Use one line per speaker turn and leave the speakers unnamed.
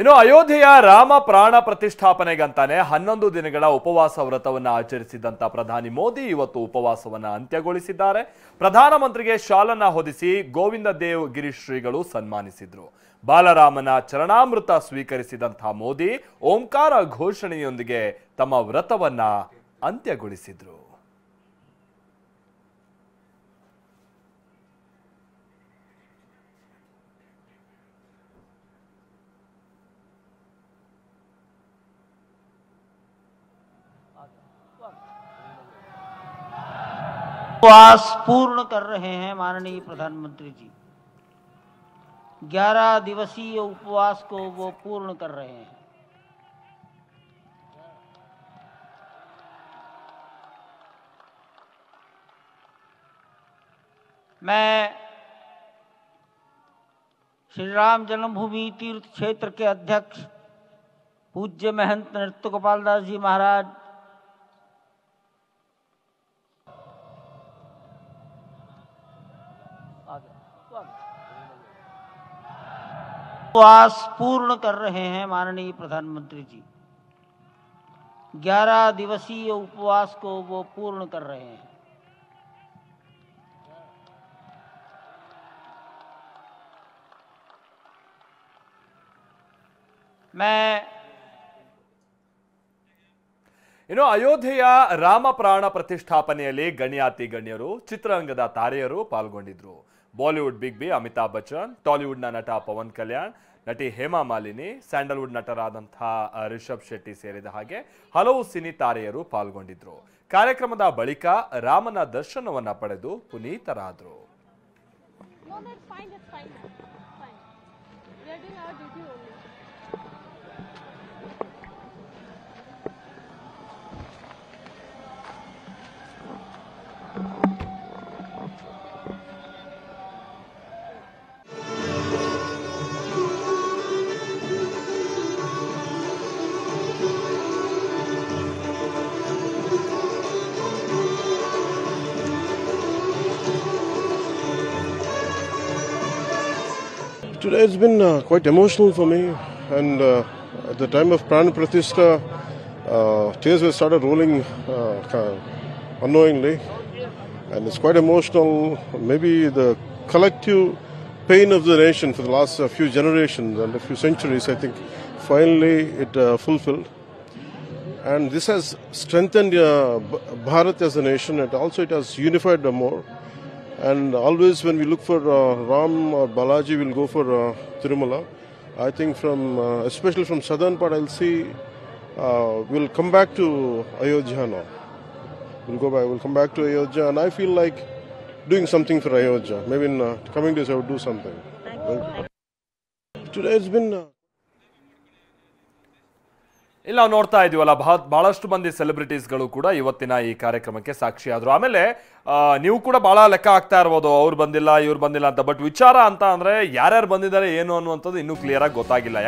ಇನ್ನು ಅಯೋಧ್ಯೆಯ ರಾಮ ಪ್ರಾಣ ಪ್ರತಿಷ್ಠಾಪನೆಗಂತಾನೆ 11 ದಿನಗಳ ಉಪವಾಸ ವ್ರತವನ್ನು ಆಚರಿಸಿದಂತ ಪ್ರಧಾನಿ ಮೋದಿ ಇವತ್ತು ಉಪವಾಸವನ್ನು ಅಂತ್ಯಗೊಳಿಸಿದ್ದಾರೆ. ಪ್ರಧಾನಮಂತ್ರಿಗೆ ಶಾಲನ್ನ ಹೊದಿಸಿ ಗೋವಿಂದ ದೇವ್ ಗಿರೀಶ್ ಶ್ರೀಗಳು ಸನ್ಮಾನಿಸಿದ್ರು. ಬಾಲರಾಮನ ಚರಣಾಮೃತ ಸ್ವೀಕರಿಸಿದಂತಹ ಮೋದಿ ಓಂಕಾರ ಘೋಷಣೆಯೊಂದಿಗೆ ತಮ್ಮ ವ್ರತವನ್ನ ಅಂತ್ಯಗೊಳಿಸಿದ್ರು.
उपवास पूर्ण कर रहे हैं माननीय प्रधानमंत्री जी। 11 दिवसीय उपवास को वो पूर्ण कर रहे हैं। मैं श्री राम जन्मभूमि तीर्थ क्षेत्र के अध्यक्ष पूज्य महंत नृत्य गोपाल दास जी महाराज, उपवास पूर्ण कर रहे हैं माननीय प्रधानमंत्री जी। 11 दिवसीय उपवास को वो पूर्ण कर रहे हैं। मैं
ಇನ್ನು ಅಯೋಧ್ಯೆಯ ರಾಮ ಪ್ರಾಣ ಪ್ರತಿಷ್ಠಾಪನೆಯಲ್ಲಿ ಗಣ್ಯಾತಿ ಗಣ್ಯರು, ಚಿತ್ರರಂಗದ ತಾರೆಯರು ಪಾಲ್ಗೊಂಡಿದ್ರು. Bollywood big B Amitabh Bachchan, ಟಾಲಿವುಡ್ನ ನಟ ಪವನ್ ಕಲ್ಯಾಣ್, ನಟಿ ಹೇಮಾ ಮಾಲಿನಿ, ಸ್ಯಾಂಡಲ್ವುಡ್ ನಟರಾದಂತಹ ರಿಷಬ್ ಶೆಟ್ಟಿ ಸೇರಿದ ಹಾಗೆ ಹಲವು ಸಿನಿ ತಾರೆಯರು ಪಾಲ್ಗೊಂಡಿದ್ರು. ಕಾರ್ಯಕ್ರಮದ ಬಳಿಕ ರಾಮನ ದರ್ಶನವನ್ನ ಪಡೆದು ಪುನೀತರಾದ್ರು.
Today has been quite emotional for me, and at the time of Pran Pratishtha, tears were started rolling unknowingly, and it's quite emotional. Maybe the collective pain of the nation for the last few generations and a few centuries, I think, finally it fulfilled. And this has strengthened Bharat as a nation, and also it has unified more. And always when we look for Ram or Balaji, we'll go for Tirumala. I think especially from southern part, I'll see we'll come back to Ayodhya now. We'll come back to Ayodhya, and I feel like doing something for Ayodhya. Maybe in coming days I would do something. Today has been
ಇಲ್ಲ ನೋಡ್ತಾ ಇದೀವಲ್ಲ, ಬಹಳಷ್ಟು ಮಂದಿ ಸೆಲೆಬ್ರಿಟೀಸ್ಗಳು ಕೂಡ ಇವತ್ತಿನ ಈ ಕಾರ್ಯಕ್ರಮಕ್ಕೆ ಸಾಕ್ಷಿಯಾದ್ರು. ಆಮೇಲೆ ನೀವು ಕೂಡ ಬಹಳ ಲೆಕ್ಕ ಆಗ್ತಾ ಇರ್ಬೋದು, ಅವ್ರು ಬಂದಿಲ್ಲ ಇವ್ರು ಬಂದಿಲ್ಲ ಅಂತ. ಬಟ್ ವಿಚಾರ ಅಂತ ಅಂದ್ರೆ ಯಾರ್ಯಾರು ಬಂದಿದ್ದಾರೆ ಏನು ಅನ್ನುವಂಥದ್ದು ಇನ್ನೂ ಕ್ಲಿಯರ್ ಆಗಿ ಗೊತ್ತಾಗಿಲ್ಲ.